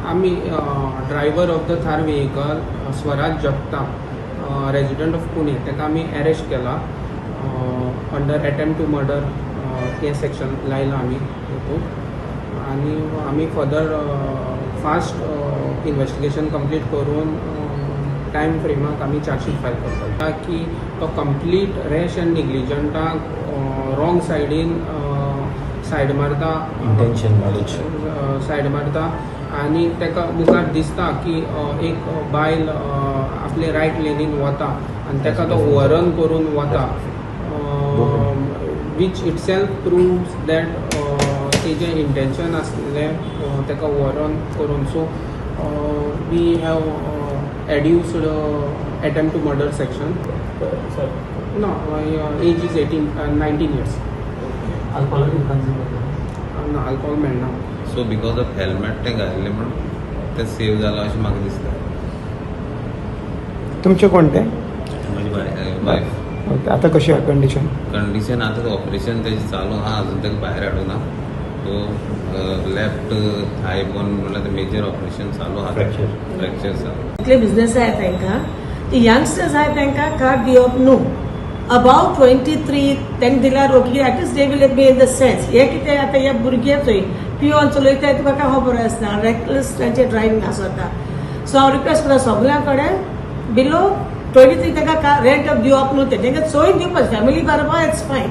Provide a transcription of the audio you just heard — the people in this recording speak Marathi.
आमी driver of the Thar vehicle Swaraj Jagtap resident of Pune ताका आमी अरेस्ट केला अंडर अटेम्प्ट टू मर्डर हे सेक्शन लायला आमी हितून आनी आमी फर्दर फास्ट इन्वेस्टिगेशन कंप्लीट करून टायम फ्रेमाक आमी चार्जशीट फायल करता की तो कंप्लीट रॅश एंड निग्लिजंटाक रॉंग सायडीन सायड मारता इंटेंशन नॉलेज सायड मारता आनी ताका मुखार दिसता की एक बायल आपले रायट लेनीन वता आनी ताका तो ओवररन करून वता which itself proves that तेजें इंटेंशन आसलें ताका ओवररन करून so we have adduced attempt to murder section no age is 19 years ना अल्कोहोल मेळना सो बिकॉज ऑफ हेल्मेट ते घातले म्हणून ते सेव जाला अशें म्हाका दिसता तुमचे कोण ते वायफ ओके आता कशी आहे कंडिशन कंडिशन आतां ऑपरेशन तेजें चालू आहा अजून ताका भायर हाडूना सो लेफ्ट थाय बोन म्हणल्यार मेजर ऑपरेशन चालू आहा फ्रॅक्चर चालू इतले बिझनेस आहे तांकां ती यंगस्टर्स आहे तांकां कार्ड दिवप न्हू अबाउट 23 तांकां दिल्यार okay at least they will be in the sense हे कितें आतां हे भुरगे चोय पियोन चलयता तुका काय खबर आसना रेकलेस तांचे ड्रायव्हिंग आसता सो हांव रिक्वेस्ट करता सगळ्यां कडेन बिलो 23 ताका रेंट दिवप न्हू ते तांकां चोय दिवपाचें फॅमिली बरोबर इट्स फायन